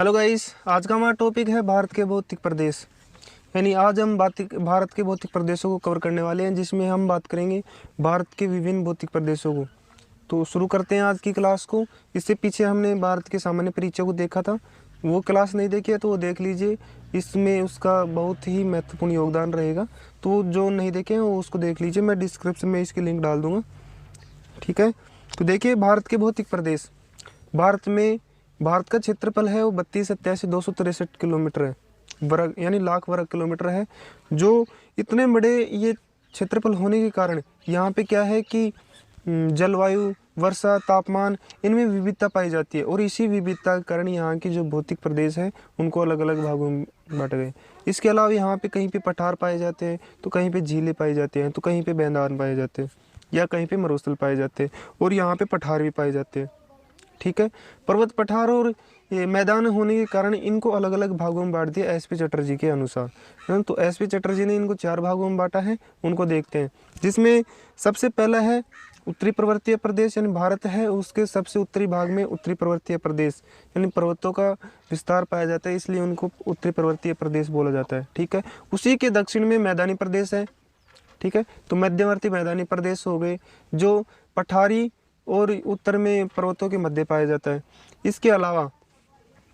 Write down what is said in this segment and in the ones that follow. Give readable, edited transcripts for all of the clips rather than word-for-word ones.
Hello guys, आज का हमारा टॉपिक है भारत के भौतिक प्रदेश। यानी आज हम भारत के भौतिक प्रदेशों को कवर करने वाले हैं, जिसमें हम बात करेंगे भारत के विभिन्न भौतिक प्रदेशों को। तो शुरू करते हैं आज की क्लास को। इससे पीछे हमने भारत के सामान्य परिचय को देखा था, वो क्लास नहीं देखी है तो वो देख लीजिए, इसमें उसका बहुत ही महत्वपूर्ण योगदान रहेगा। तो जो नहीं देखे हैं वो उसको देख लीजिए, मैं डिस्क्रिप्शन में इसकी लिंक डाल दूँगा, ठीक है। तो देखिए, भारत के भौतिक प्रदेश। भारत का क्षेत्रफल है वो 32,87,263 किलोमीटर है वर्ग, यानी लाख वर्ग किलोमीटर है। जो इतने बड़े ये क्षेत्रफल होने के कारण यहाँ पे क्या है कि जलवायु, वर्षा, तापमान, इनमें विविधता पाई जाती है। और इसी विविधता के कारण यहाँ के जो भौतिक प्रदेश है उनको अलग अलग भागों में बांटे गए। इसके अलावा यहाँ पे कहीं पे पठार पाए जाते हैं, तो कहीं पे झीलें पाई जाते हैं, तो कहीं पे मैदान पाए जाते हैं, या कहीं पे मरुस्थल पाए जाते हैं, और यहाँ पे पठार भी पाए जाते हैं, ठीक है। पर्वत, पठार और ये मैदान होने के कारण इनको अलग अलग भागों में बांट दिया एसपी चटर्जी के अनुसार, है ना। तो एसपी चटर्जी ने इनको 4 भागों में बांटा है, उनको देखते हैं। जिसमें सबसे पहला है उत्तरी पर्वतीय प्रदेश, यानी भारत है उसके सबसे उत्तरी भाग में उत्तरी पर्वतीय प्रदेश, यानी पर्वतों का विस्तार पाया जाता है, इसलिए उनको उत्तरी पर्वतीय प्रदेश बोला जाता है, ठीक है। उसी के दक्षिण में मैदानी प्रदेश है, ठीक है। तो मध्यवर्ती मैदानी प्रदेश हो गए, जो पठारी और उत्तर में पर्वतों के मध्य पाया जाता है। इसके अलावा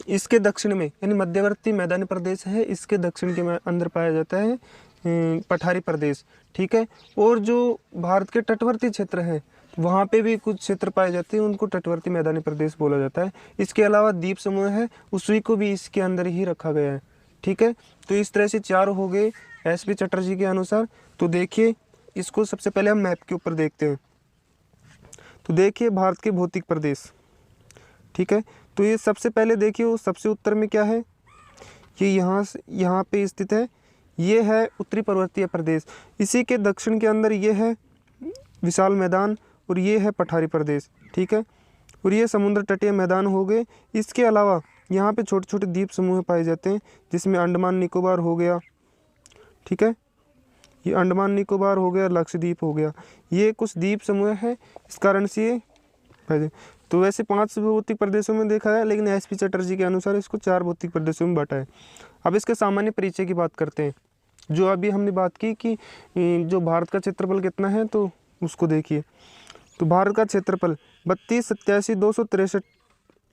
इसके दक्षिण में, यानी मध्यवर्ती मैदानी प्रदेश है, इसके दक्षिण के अंदर पाया जाता है पठारी प्रदेश, ठीक है। और जो भारत के तटवर्ती क्षेत्र हैं वहाँ पे भी कुछ क्षेत्र पाए जाते हैं, उनको तटवर्ती मैदानी प्रदेश बोला जाता है। इसके अलावा द्वीप समूह है, उसी को भी इसके अंदर ही रखा गया है, ठीक है। तो इस तरह से 4 हो गए एसपी चटर्जी के अनुसार। तो देखिए, इसको सबसे पहले हम मैप के ऊपर देखते हैं। तो देखिए भारत के भौतिक प्रदेश, ठीक है। तो ये सबसे पहले देखिए, वो सबसे उत्तर में क्या है, ये यहाँ पे स्थित है, ये है उत्तरी पर्वतीय प्रदेश। इसी के दक्षिण के अंदर ये है विशाल मैदान, और ये है पठारी प्रदेश, ठीक है। और ये समुद्र तटीय मैदान हो गए। इसके अलावा यहाँ पे छोटे छोटे द्वीप समूह पाए जाते हैं, जिसमें अंडमान निकोबार हो गया, ठीक है। ये अंडमान निकोबार हो गया, लक्षद्वीप हो गया, ये कुछ द्वीप समूह है, इस कारण से ये। तो वैसे 5 भौतिक प्रदेशों में देखा है, लेकिन एसपी चटर्जी के अनुसार इसको 4 भौतिक प्रदेशों में बांटा है। अब इसके सामान्य परिचय की बात करते हैं। जो अभी हमने बात की कि जो भारत का क्षेत्रफल कितना है, तो उसको देखिए। तो भारत का क्षेत्रफल 32,87,263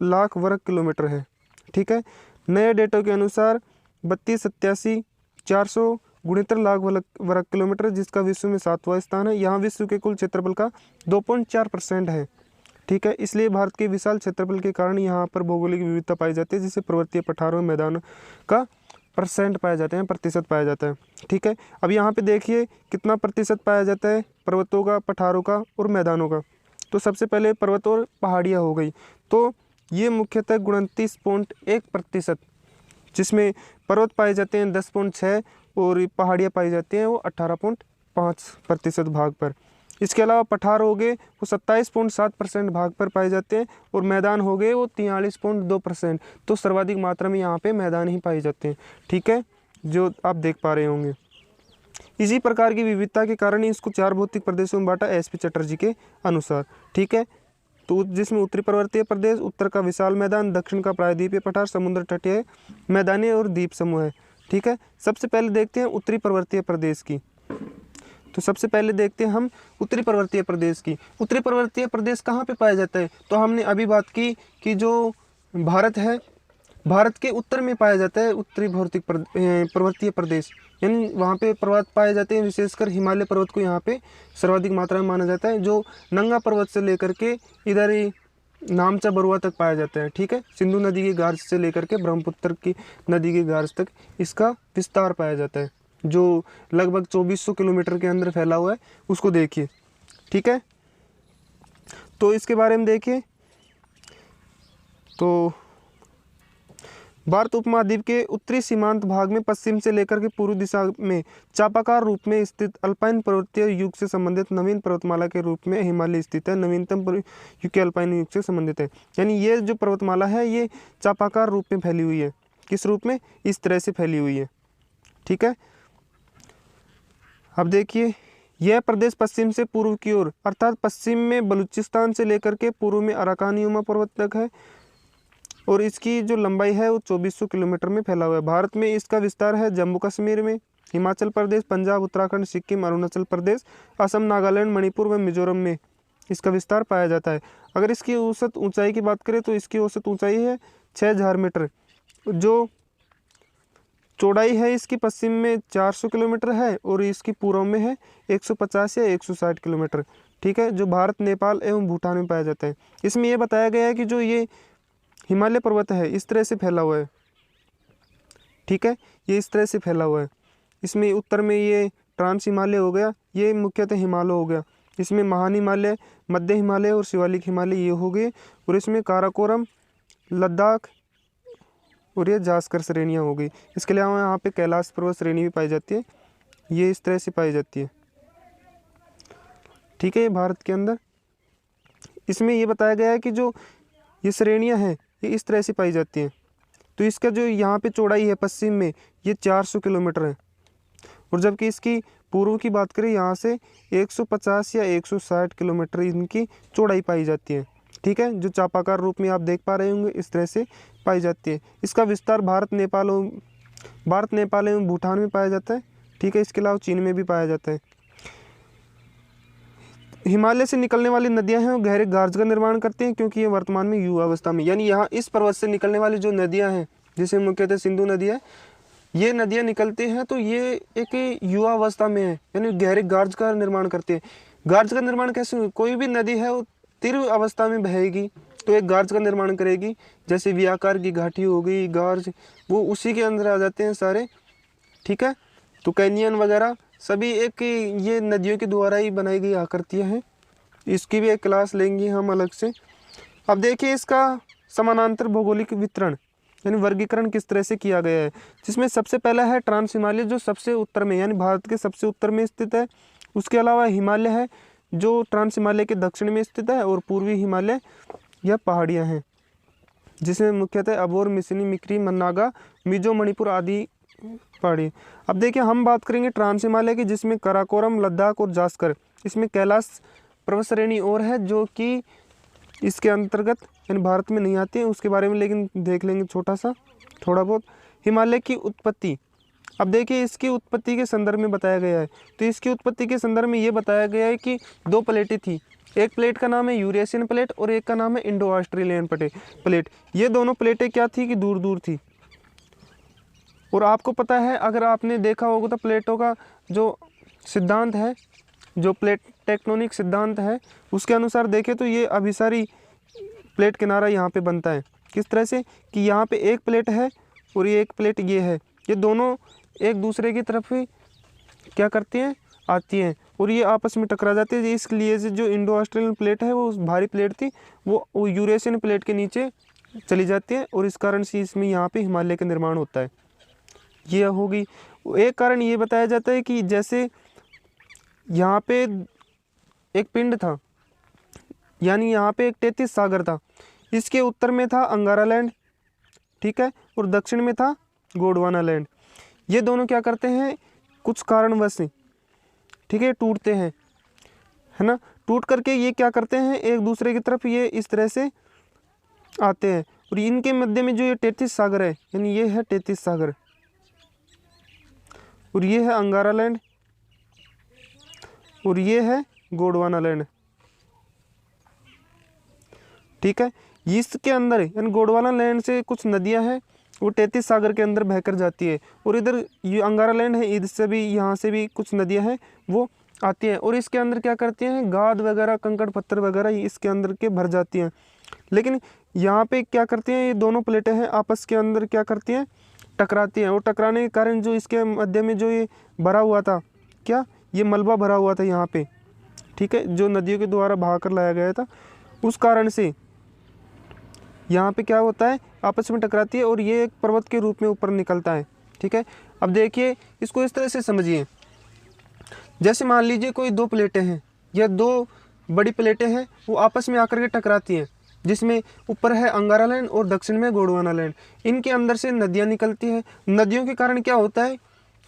लाख वर्ग किलोमीटर है, ठीक है। नए डेटों के अनुसार 32,87,400 गुणितर लाख वर्ग किलोमीटर, जिसका विश्व में 7वां स्थान है। यहाँ विश्व के कुल क्षेत्रफल का 2.4% है, ठीक है। इसलिए भारत के विशाल क्षेत्रफल के कारण यहाँ पर भौगोलिक विविधता पाई जाती है, जिससे पर्वतीय पठारों में मैदानों का % पाए जाते हैं, प्रतिशत पाया जाता है, ठीक है। अब यहाँ पे देखिए कितना प्रतिशत पाया जाता है पर्वतों का, पठारों का और मैदानों का। तो सबसे पहले पर्वत और पहाड़ियाँ हो गई, तो ये मुख्यतः 29.1%, जिसमें पर्वत पाए जाते हैं 10.6 और पहाड़ियाँ पाई जाती हैं वो 18.5% भाग पर। इसके अलावा पठार हो गए वो 27.7% भाग पर पाए जाते हैं, और मैदान हो गए वो 43.2%। तो सर्वाधिक मात्रा में यहाँ पे मैदान ही पाए जाते हैं, ठीक है, जो आप देख पा रहे होंगे। इसी प्रकार की विविधता के कारण इसको 4 भौतिक प्रदेशों में बांटा एसपी चटर्जी के अनुसार, ठीक है। तो जिसमें उत्तरी पर्वतीय प्रदेश, उत्तर का विशाल मैदान, दक्षिण का प्रायद्वीपीय पठार, समुद्र तटीय मैदानी और द्वीप समूह है, ठीक है। सबसे पहले देखते हैं उत्तरी पर्वतीय प्रदेश की। तो सबसे पहले देखते हैं हम उत्तरी पर्वतीय प्रदेश की। उत्तरी पर्वतीय प्रदेश कहाँ पे पाया जाता है, तो हमने अभी बात की कि जो भारत है, भारत के उत्तर में पाया जाता है उत्तरी भौतिक पर्वतीय प्रदेश, यानी वहाँ पे पर्वत पाए जाते हैं। विशेषकर हिमालय पर्वत को यहाँ पे सर्वाधिक मात्रा में माना जाता है, जो नंगा पर्वत से लेकर के इधर ही नामचा बरुआ तक पाया जाता है, ठीक है। सिंधु नदी के गार्ज से लेकर के ब्रह्मपुत्र की नदी के गार्ज तक इसका विस्तार पाया जाता है, जो लगभग 2400 किलोमीटर के अंदर फैला हुआ है, उसको देखिए, ठीक है। तो इसके बारे में देखिए, तो भारत उपमहाद्वीप के उत्तरी सीमांत भाग में पश्चिम से लेकर के पूर्व दिशा में चापाकार रूप में स्थित अल्पाइन पर्वतीय युग से संबंधित नवीन पर्वतमाला के रूप में हिमालय स्थित है। नवीनतम युग के अल्पाइन युग से संबंधित है, यानी ये जो पर्वतमाला है ये चापाकार रूप में फैली हुई है। किस रूप में, इस तरह से फैली हुई है, ठीक है। अब देखिए, यह प्रदेश पश्चिम से पूर्व की ओर, अर्थात पश्चिम में बलूचिस्तान से लेकर के पूर्व में अराकान युमा पर्वत तक है। और इसकी जो लंबाई है वो 2400 किलोमीटर में फैला हुआ है। भारत में इसका विस्तार है जम्मू कश्मीर में, हिमाचल प्रदेश, पंजाब, उत्तराखंड, सिक्किम, अरुणाचल प्रदेश, असम, नागालैंड, मणिपुर व मिजोरम में इसका विस्तार पाया जाता है। अगर इसकी औसत ऊंचाई की बात करें तो इसकी औसत ऊंचाई है 6000 मीटर। जो चौड़ाई है इसकी पश्चिम में 400 किलोमीटर है और इसकी पूर्व में है 150 या 160 किलोमीटर। ठीक है, जो भारत, नेपाल एवं भूटान में पाया जाता है। इसमें यह बताया गया है कि जो ये हिमालय पर्वत है इस तरह से फैला हुआ है। ठीक है, ये इस तरह से फैला हुआ है। इसमें उत्तर में ये ट्रांस हिमालय हो गया, ये मुख्यतः हिमालय हो गया। इसमें महान हिमालय, मध्य हिमालय और शिवालिक हिमालय ये हो गए। और इसमें काराकोरम, लद्दाख और ये जास्कर श्रेणियाँ हो गई। इसके अलावा यहाँ पे कैलाश पर्वत श्रेणी भी पाई जाती है, ये इस तरह से पाई जाती है। ठीक है, ये भारत के अंदर इसमें ये बताया गया है कि जो ये श्रेणियाँ हैं ये इस तरह से पाई जाती हैं। तो इसका जो यहाँ पे चौड़ाई है पश्चिम में ये 400 किलोमीटर है, और जबकि इसकी पूर्व की बात करें यहाँ से 150 या 160 किलोमीटर इनकी चौड़ाई पाई जाती है। ठीक है, जो चापाकार रूप में आप देख पा रहे होंगे इस तरह से पाई जाती है। इसका विस्तार भारत, नेपाल एवं भूटान में पाया जाता है। ठीक है, इसके अलावा चीन में भी पाया जाता है। हिमालय से निकलने वाली नदियां हैं वो गहरे गार्ज का निर्माण करती हैं, क्योंकि ये वर्तमान में युवा अवस्था में, यानी यहाँ इस पर्वत से निकलने वाली जो नदियां हैं जिसे मुख्यतः सिंधु नदी है, ये नदियां निकलती हैं तो ये एक युवा अवस्था में है, यानी गहरे गार्ज का निर्माण करती है। गार्ज का निर्माण कैसे? कोई भी नदी है वो तीव्र अवस्था में बहेगी तो एक गार्ज का निर्माण करेगी। जैसे वी आकार की घाटी हो गई, गार्ज, वो उसी के अंदर आ जाते हैं सारे। ठीक है, तो कैनियन वगैरह सभी एक ये नदियों के द्वारा ही बनाई गई आकृतियाँ हैं। इसकी भी एक क्लास लेंगे हम अलग से। अब देखिए इसका समानांतर भौगोलिक वितरण यानी वर्गीकरण किस तरह से किया गया है, जिसमें सबसे पहला है ट्रांस हिमालय जो सबसे उत्तर में यानी भारत के सबसे उत्तर में स्थित है। उसके अलावा हिमालय है जो ट्रांस हिमालय के दक्षिण में स्थित है, और पूर्वी हिमालय यह पहाड़ियाँ हैं जिसमें मुख्यतः अबोर, मिसनी, मिक्री, मन्नागा, मिजो, मणिपुर आदि पहाड़ी। अब देखिए हम बात करेंगे ट्रांस हिमालय की, जिसमें कराकोरम, लद्दाख और जास्कर, इसमें कैलाश पर्वत श्रेणी और है जो कि इसके अंतर्गत यानी भारत में नहीं आती है, उसके बारे में लेकिन देख लेंगे थोड़ा बहुत। हिमालय की उत्पत्ति, अब देखिए इसकी उत्पत्ति के संदर्भ में बताया गया है। तो इसकी उत्पत्ति के संदर्भ में ये बताया गया है कि दो प्लेटें थी, एक प्लेट का नाम है यूरेशियन प्लेट और एक का नाम है इंडो ऑस्ट्रेलियन प्लेट। ये दोनों प्लेटें क्या थी कि दूर दूर थी। और आपको पता है, अगर आपने देखा होगा तो प्लेटों का जो सिद्धांत है, जो प्लेट टेक्टोनिक सिद्धांत है, उसके अनुसार देखें तो ये अभिसारी प्लेट किनारा यहाँ पे बनता है। किस तरह से कि यहाँ पे एक प्लेट है और ये एक प्लेट ये है, ये दोनों एक दूसरे की तरफ ही क्या करती हैं, आती हैं और ये आपस में टकरा जाती है। इसलिए से जो इंडो ऑस्ट्रेलियन प्लेट है वो भारी प्लेट थी, वो यूरेशियन प्लेट के नीचे चली जाती है और इस कारण से इसमें यहाँ पे हिमालय का निर्माण होता है। ये होगी एक कारण। ये बताया जाता है कि जैसे यहाँ पे एक पिंड था, यानी यहाँ पे एक 33 सागर था, इसके उत्तर में था अंगारा लैंड, ठीक है, और दक्षिण में था गोंडवाना लैंड। ये दोनों क्या करते हैं, कुछ कारणवश, ठीक है, टूटते हैं, है ना। टूट करके ये क्या करते हैं, एक दूसरे की तरफ ये इस तरह से आते हैं और इनके मध्य में जो ये 33 सागर है, यानी ये है 33 सागर और ये है अंगारा लैंड और ये है गोंडवाना लैंड, ठीक है। इसके अंदर यानी गोंडवाना लैंड से कुछ नदियां हैं वो 33 सागर के अंदर बहकर जाती है और इधर ये अंगारा लैंड है, इधर से भी यहाँ से भी कुछ नदियां हैं वो आती हैं और इसके अंदर क्या करती हैं, गाद वगैरह, कंकड़ पत्थर वगैरह इसके अंदर के भर जाती हैं। लेकिन यहाँ पे क्या करती हैं, ये दोनों प्लेटें हैं आपस के अंदर क्या करती हैं, टकराती हैं और टकराने के कारण जो इसके मध्य में जो ये भरा हुआ था, क्या ये मलबा भरा हुआ था यहाँ पे, ठीक है, जो नदियों के द्वारा बहा कर लाया गया था, उस कारण से यहाँ पे क्या होता है, आपस में टकराती है और ये एक पर्वत के रूप में ऊपर निकलता है, ठीक है। अब देखिए इसको इस तरह से समझिए, जैसे मान लीजिए कोई दो प्लेटें हैं या दो बड़ी प्लेटें हैं, वो आपस में आकर के टकराती हैं, जिसमें ऊपर है अंगारा लैंड और दक्षिण में गोंडवाना लैंड। इनके अंदर से नदियाँ निकलती हैं। नदियों के कारण क्या होता है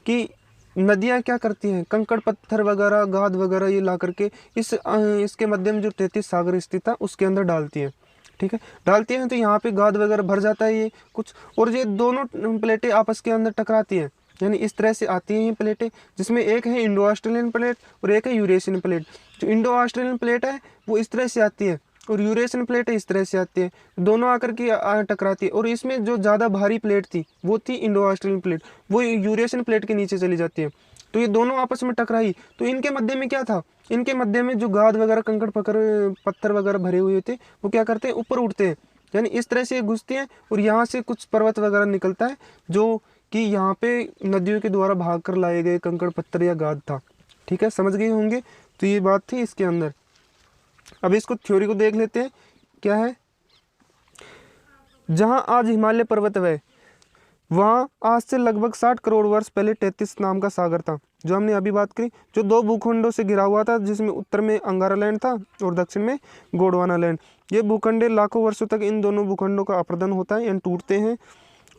कि नदियाँ क्या करती हैं, कंकड़ पत्थर वगैरह, गाद वगैरह ये ला करके इसके मध्य में जो 33 सागर स्थित था उसके अंदर डालती हैं, ठीक है, डालते हैं तो यहाँ पे गाद वगैरह भर जाता है ये कुछ, और ये दोनों प्लेटें आपस के अंदर टकराती हैं, यानी इस तरह से आती हैं ये प्लेटें, जिसमें एक है इंडो ऑस्ट्रेलियन प्लेट और एक है यूरेशियन प्लेट। जो इंडो ऑस्ट्रेलियन प्लेट है वो इस तरह से आती है और यूरेशियन प्लेट इस तरह से आती है, दोनों आकर के टकराती है। और इसमें जो ज़्यादा भारी प्लेट थी वो थी इंडो ऑस्ट्रेलियन प्लेट, वो यूरेशियन प्लेट के नीचे चली जाती है। तो ये दोनों आपस में टकराई, तो इनके मध्य में क्या था, इनके मध्य में जो गाद वगैरह कंकड़ पत्थर वगैरह भरे हुए थे वो क्या करते हैं, ऊपर उठते हैं, यानी इस तरह से घुसते हैं और यहाँ से कुछ पर्वत वगैरह निकलता है जो कि यहाँ पे नदियों के द्वारा भाग कर लाए गए कंकड़ पत्थर या गाद था। ठीक है, समझ गए होंगे। तो ये बात थी इसके अंदर। अब इसको थ्योरी को देख लेते हैं क्या है। जहाँ आज हिमालय पर्वत है वहाँ आज से लगभग 60 करोड़ वर्ष पहले टेथिस नाम का सागर था, जो हमने अभी बात करी, जो 2 भूखंडों से घिरा हुआ था, जिसमें उत्तर में अंगारा लैंड था और दक्षिण में गोंडवाना लैंड। ये भूखंडे लाखों वर्षों तक इन दोनों भूखंडों का अपरदन होता है, यानी टूटते हैं,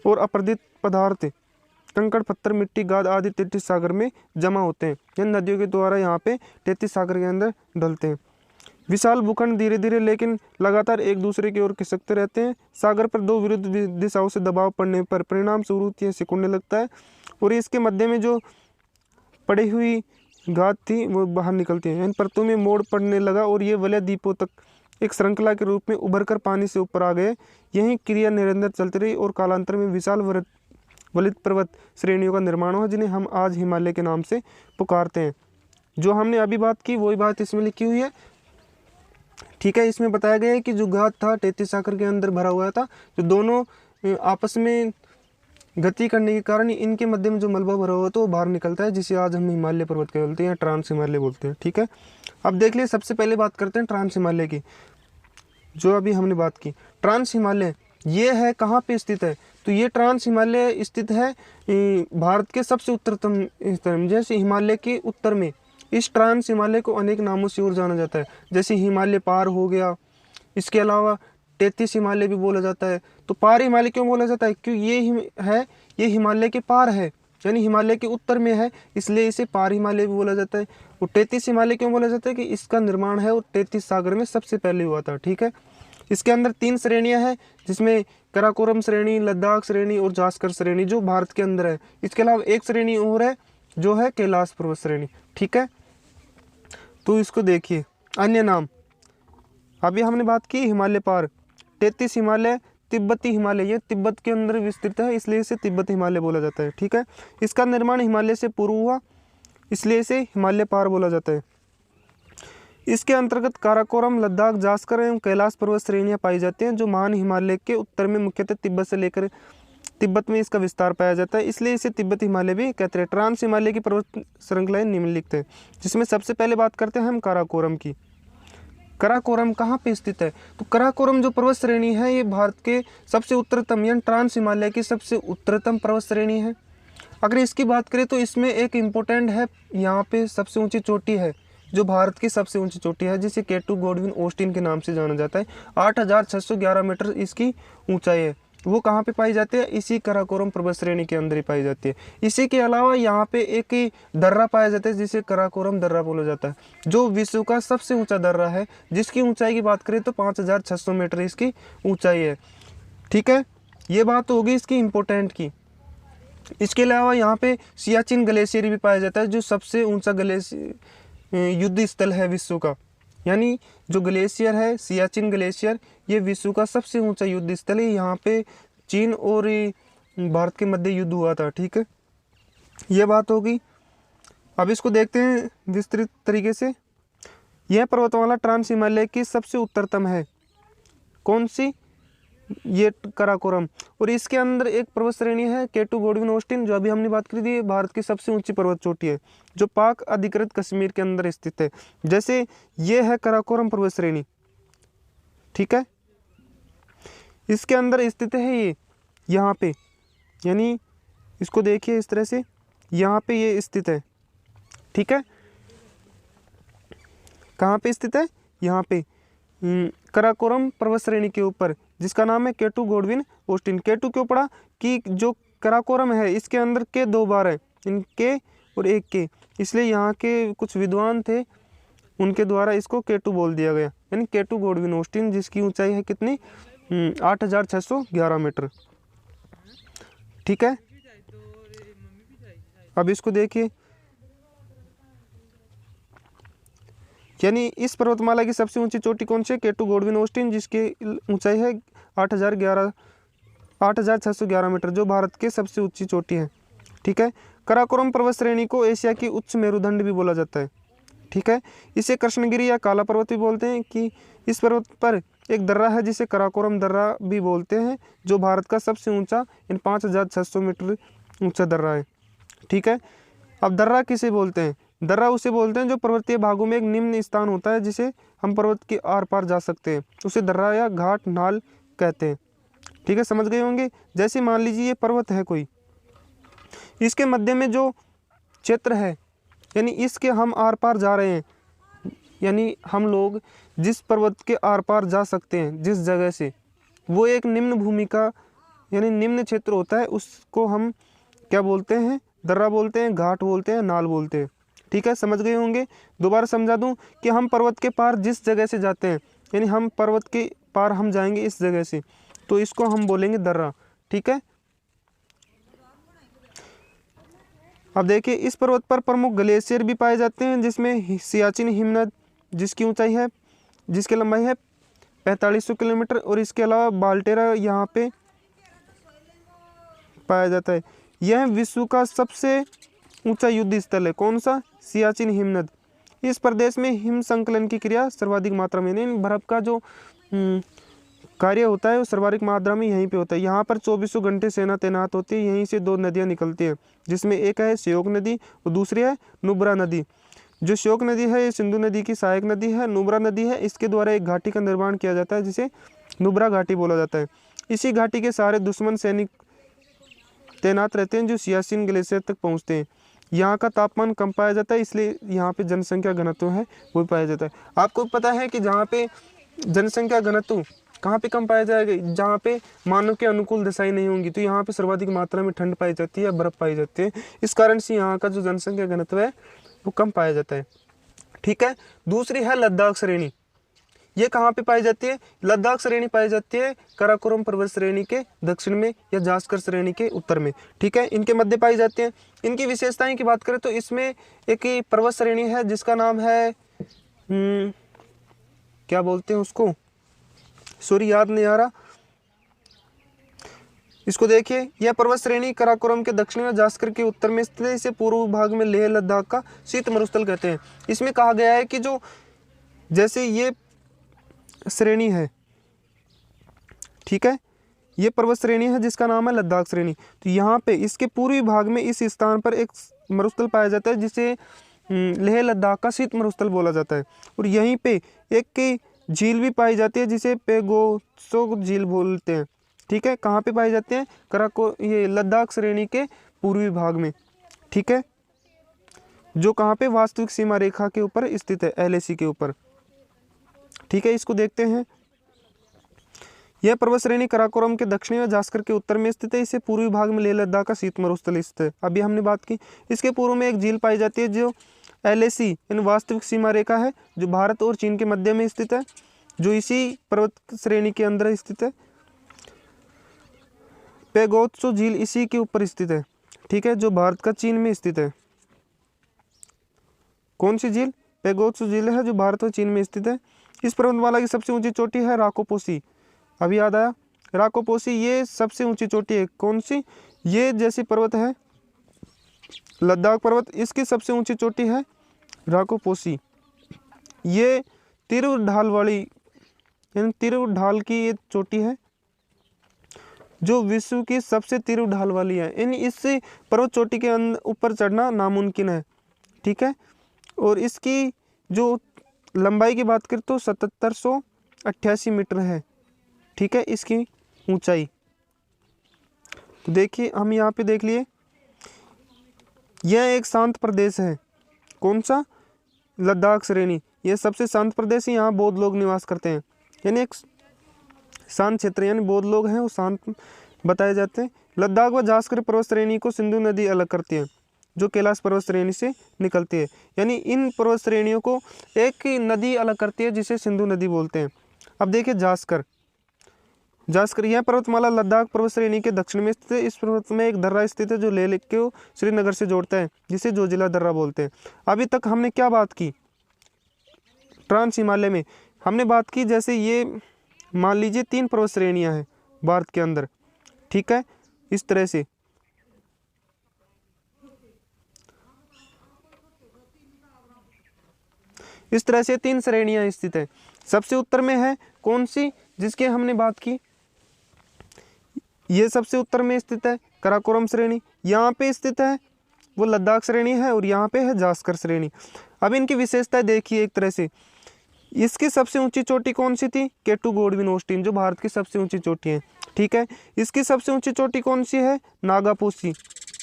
और अपरदित पदार्थ कंकड़ पत्थर मिट्टी गाद आदि टेथिस सागर में जमा होते हैं, यानी नदियों के द्वारा यहाँ पे टेथिस सागर के अंदर डलते हैं। विशाल भूखंड धीरे धीरे लेकिन लगातार एक दूसरे की ओर खिसकते रहते हैं। सागर पर 2 विरुद्ध दिशाओं से दबाव पड़ने पर परिणाम स्वरूप यह सिकुड़ने लगता है और इसके मध्य में जो पड़ी हुई गाद थी वो बाहर निकलती है, इन परतों में मोड़ पड़ने लगा और ये वलय द्वीपों तक एक श्रृंखला के रूप में उभरकर पानी से ऊपर आ गए। यही क्रिया निरंतर चलती रही और कालांतर में विशाल वलित पर्वत श्रेणियों का निर्माण हुआ, जिन्हें हम आज हिमालय के नाम से पुकारते हैं। जो हमने अभी बात की वही बात इसमें लिखी हुई है। ठीक है, इसमें बताया गया है कि जो गाद था टेथिस सागर के अंदर भरा हुआ था, जो दोनों आपस में गति करने के कारण इनके मध्य में जो मलबा भरा हुआ था वो बाहर निकलता है, जिसे आज हम हिमालय पर्वत कहते हैं या ट्रांस हिमालय बोलते हैं। ठीक है, अब देख लिए सबसे पहले बात करते हैं ट्रांस हिमालय की, जो अभी हमने बात की। ट्रांस हिमालय ये है कहाँ पे स्थित है, तो ये ट्रांस हिमालय स्थित है भारत के सबसे उत्तरतम स्थान में। जैसे हिमालय के उत्तर में इस ट्रांस हिमालय को अनेक नामों से और जाना जाता है, जैसे हिमालय पार हो गया, इसके अलावा टेथिस हिमालय भी बोला जाता है। तो पार हिमालय क्यों बोला जाता है, क्योंकि ये हिमालय के पार है, यानी हिमालय के उत्तर में है, इसलिए इसे पार हिमालय भी बोला जाता है। और टेथिस हिमालय क्यों बोला जाता है, कि इसका निर्माण है और टेथिस सागर में सबसे पहले हुआ था। ठीक है, इसके अंदर 3 श्रेणियां हैं, जिसमें कराकोरम श्रेणी, लद्दाख श्रेणी और जास्कर श्रेणी, जो भारत के अंदर है। इसके अलावा एक श्रेणी और है जो है कैलाश पर्वत श्रेणी। ठीक है, तो इसको देखिए अन्य नाम। अभी हमने बात की हिमालय पार, टेथिस हिमालय, तिब्बती हिमालय, ये तिब्बत के अंदर विस्तृत है, इसलिए इसे तिब्बत हिमालय बोला जाता है। ठीक है, इसका निर्माण हिमालय से पूर्व हुआ, इसलिए इसे हिमालय पार बोला जाता है। इसके अंतर्गत काराकोरम, लद्दाख, जास्कर एवं कैलाश पर्वत श्रेणियां पाई जाती हैं, जो महान हिमालय के उत्तर में मुख्यतः तिब्बत से लेकर तिब्बत में इसका विस्तार पाया जाता है, इसलिए इसे तिब्बत हिमालय भी कहते हैं। ट्रांस हिमालय की पर्वत श्रृंखलाएं निम्नलिखित है, जिसमें सबसे पहले बात करते हैं हम काराकोरम की। काराकोरम कहाँ पे स्थित है, तो काराकोरम जो पर्वत श्रेणी है ये भारत के सबसे उत्तरतम यानी ट्रांस हिमालय की सबसे उत्तरतम पर्वत श्रेणी है। अगर इसकी बात करें तो इसमें एक इम्पोर्टेंट है, यहाँ पे सबसे ऊंची चोटी है, जो भारत की सबसे ऊंची चोटी है, जिसे केटू गॉडविन ऑस्टिन के नाम से जाना जाता है। 8611 मीटर इसकी ऊंचाई है। वो कहाँ पे पाई जाती है, इसी काराकोरम पर्वत श्रेणी के अंदर ही पाई जाती है। इसी के अलावा यहाँ पे एक दर्रा पाया जाता है, जिसे काराकोरम दर्रा बोला जाता है, जो विश्व का सबसे ऊंचा दर्रा है, जिसकी ऊंचाई की बात करें तो 5600 मीटर इसकी ऊंचाई है। ठीक है, ये बात होगी इसकी इम्पोर्टेंट की। इसके अलावा यहाँ पे सियाचिन ग्लेशियर भी पाया जाता है, जो सबसे ऊंचा युद्ध स्थल है विश्व का, यानी जो ग्लेशियर है सियाचिन ग्लेशियर, ये विश्व का सबसे ऊंचा युद्ध स्थल है। यहाँ पे चीन और भारत के मध्य युद्ध हुआ था। ठीक है, ये बात होगी। अब इसको देखते हैं विस्तृत तरीके से। यह पर्वतमाला ट्रांस हिमालय की सबसे उत्तरतम है, कौन सी, ये काराकोरम। और इसके अंदर एक पर्वत श्रेणी है केटू गॉडविन ऑस्टिन, जो अभी हमने बात करी थी, भारत की सबसे ऊंची पर्वत चोटी है, जो पाक अधिकृत कश्मीर के अंदर स्थित है। जैसे ये है काराकोरम पर्वत श्रेणी। ठीक है, इसके अंदर स्थित है ये यहाँ पे, यानी इसको देखिए इस तरह से, यहाँ पे ये स्थित है। ठीक है, कहाँ पे स्थित है, यहाँ पे काराकोरम पर्वत श्रेणी के ऊपर, जिसका नाम है केटू गॉडविन ऑस्टिन। केटू क्यों पड़ा, कि जो काराकोरम है इसके अंदर के 2 बार है, इन के और एक के, इसलिए यहाँ के कुछ विद्वान थे उनके द्वारा इसको K2 बोल दिया गया, यानी K2 गॉडविन ऑस्टिन, जिसकी ऊंचाई है कितनी 8611 मीटर। ठीक है, अब इसको देखिए, यानी इस पर्वतमाला की सबसे ऊंची चोटी कौन सी है, K2 गॉडविन ऑस्टिन, जिसकी ऊंचाई है 8611 मीटर, जो भारत की सबसे ऊंची चोटी है। ठीक है, काराकोरम पर्वत श्रेणी को एशिया की उच्च मेरुदंड भी बोला जाता है। ठीक है, इसे कृष्णगिरी या काला पर्वत भी बोलते हैं। कि इस पर्वत पर एक दर्रा है जिसे काराकोरम दर्रा भी बोलते हैं, जो भारत का सबसे ऊंचा 5600 मीटर ऊंचा दर्रा है। ठीक है, अब दर्रा किसे बोलते हैं, दर्रा उसे बोलते हैं जो पर्वतीय भागों में एक निम्न स्थान होता है, जिसे हम पर्वत के आर पार जा सकते हैं, उसे दर्रा या घाट नाल कहते हैं। ठीक है, समझ गए होंगे। जैसे मान लीजिए ये पर्वत है कोई, इसके मध्य में जो क्षेत्र है, यानी इसके हम आर पार जा रहे हैं, यानी हम लोग जिस पर्वत के आर पार जा सकते हैं जिस जगह से, वो एक निम्न भूमि का यानी निम्न क्षेत्र होता है, उसको हम क्या बोलते हैं, दर्रा बोलते हैं, घाट बोलते हैं, नाल बोलते हैं। ठीक है, समझ गए होंगे। दोबारा समझा दूं कि हम पर्वत के पार जिस जगह से जाते हैं, यानी हम पर्वत के पार हम जाएंगे इस जगह से, तो इसको हम बोलेंगे दर्रा। ठीक है, अब देखिए इस पर्वत पर प्रमुख ग्लेशियर भी पाए जाते हैं, जिसमें सियाचिन हिमनद, जिसकी ऊंचाई है, जिसकी लंबाई है 4500 किलोमीटर, और इसके अलावा बाल्टेरा यहाँ पे पाया जाता है। यह विश्व का सबसे ऊंचा युद्ध स्थल है। कौन सा, सियाचिन हिमनद। इस प्रदेश में हिम संकलन की क्रिया सर्वाधिक मात्रा में, यानी बर्फ का जो कार्य होता है वो सर्वाधिक मात्रा में यहीं पे होता है। यहाँ पर 24 घंटे सेना तैनात होती है। यहीं से दो नदियाँ निकलती हैं, जिसमें एक है श्योक नदी और दूसरी है नुब्रा नदी। जो श्योक नदी है ये सिंधु नदी की सहायक नदी है। नुब्रा नदी है, इसके द्वारा एक घाटी का निर्माण किया जाता है जिसे नुब्रा घाटी बोला जाता है। इसी घाटी के सारे दुश्मन सैनिक तैनात रहते हैं जो सियाचिन ग्लेशियर तक पहुँचते हैं। यहाँ का तापमान कम पाया जाता है, इसलिए यहाँ पे जनसंख्या घनत्व है वो पाया जाता है। आपको पता है कि जहाँ पे जनसंख्या घनत्व कहाँ पे कम पाया जाएगा, जहाँ पे मानव के अनुकूल दशाएं नहीं होंगी, तो यहाँ पे सर्वाधिक मात्रा में ठंड पाई जाती है, बर्फ पाई जाती है। इस कारण से यहाँ का जो जनसंख्या घनत्व है वो कम पाया जाता है। ठीक है, दूसरी है लद्दाख श्रेणी। ये कहाँ पे पाई जाती है, लद्दाख श्रेणी पाई जाती है काराकोरम पर्वत श्रेणी के दक्षिण में या जास्कर श्रेणी के उत्तर में। ठीक है, इनके मध्य पाई जाती है। इनकी विशेषताएं की बात करें तो इसमें एक पर्वत श्रेणी है जिसका नाम है क्या बोलते हैं उसको, सॉरी याद नहीं आ रहा। इसको देखिए, यह पर्वत श्रेणी काराकोरम के दक्षिण में जास्कर के उत्तर में स्थित है। इसे पूर्व भाग में लेह लद्दाख का शीत मरुस्थल कहते हैं। इसमें कहा गया है कि जो जैसे ये श्रेणी है, ठीक है, ये पर्वत श्रेणी है जिसका नाम है लद्दाख श्रेणी। तो यहाँ पे इसके पूर्वी भाग में इस स्थान पर एक मरुस्थल पाया जाता है जिसे लेह लद्दाख का शीत मरुस्थल बोला जाता है। और यहीं पे एक झील भी पाई जाती है जिसे पेगोत्सो झील बोलते हैं। ठीक है, कहाँ पे पाई जाते हैं, ये लद्दाख श्रेणी के पूर्वी भाग में। ठीक है, जो कहाँ पे वास्तविक सीमा रेखा के ऊपर स्थित है, LAC के ऊपर। ठीक है, इसको देखते हैं। यह पर्वत श्रेणी काराकोरम के दक्षिणी और जास्कर के उत्तर में स्थित है। इसे पूर्वी भाग में लेह लद्दाख का शीत मरुस्थल स्थित है। अभी हमने बात की। इसके पूर्व में एक झील पाई जाती है जो LAC यानी वास्तविक सीमा रेखा है, जो भारत और चीन के मध्य में स्थित है, जो इसी पर्वत श्रेणी के अंदर स्थित है। पेगोत्सो झील इसी के ऊपर स्थित है। ठीक है, जो भारत का चीन में स्थित है। कौन सी झील, पेगोत्सो झील है जो भारत और चीन में स्थित है। इस पर्वतमाला की सबसे ऊंची चोटी है राकोपोसी। अभी याद आया, राकोपोसी ये सबसे ऊंची चोटी है। कौन सी, ये जैसी पर्वत है लद्दाख पर्वत, इसकी सबसे ऊंची चोटी है राकोपोसी। ये तिरु ढाल वाली यानी तिरु ढाल की ये चोटी है जो विश्व की सबसे तिरु ढाल वाली है, यानी इस पर्वत चोटी के ऊपर चढ़ना नामुमकिन है। ठीक है, और इसकी जो लंबाई की बात करें तो 7788 मीटर है। ठीक है, इसकी ऊंचाई। तो देखिए हम यहाँ पे देख लिए, यह एक शांत प्रदेश है। कौन सा, लद्दाख श्रेणी। यह सबसे शांत प्रदेश है, यहाँ बौद्ध लोग निवास करते हैं, यानी एक शांत क्षेत्र, यानी बौद्ध लोग हैं वो शांत बताए जाते हैं। लद्दाख व जास्कर पर्वत श्रेणी को सिंधु नदी अलग करती है। जो कैलाश पर्वत श्रेणी से निकलती है। यानी इन पर्वत श्रेणियों को एक नदी अलग करती है जिसे सिंधु नदी बोलते हैं। अब देखिए जास्कर, यह पर्वतमाला लद्दाख पर्वत श्रेणी के दक्षिण में स्थित है। इस पर्वत में एक दर्रा स्थित है जो लेह को श्रीनगर से जोड़ता है, जिसे जोजिला दर्रा बोलते हैं। अभी तक हमने क्या बात की, ट्रांस हिमालय में हमने बात की, जैसे ये मान लीजिए 3 पर्वत श्रेणियां हैं भारत के अंदर, ठीक है, इस तरह से। इस तरह से 3 श्रेणियां स्थित है। सबसे उत्तर में है कौन सी, जिसके हमने बात की, ये सबसे उत्तर में स्थित है काराकोरम श्रेणी, यहाँ पे स्थित है वो लद्दाख श्रेणी है, और यहाँ पे है जास्कर श्रेणी। अब इनकी विशेषता देखिए, एक तरह से इसकी सबसे ऊंची चोटी कौन सी थी, केटू गोडविन ऑस्टिन, जो भारत की सबसे ऊंची चोटी है, ठीक है। इसकी सबसे ऊंची चोटी कौन सी है, नागापोसी,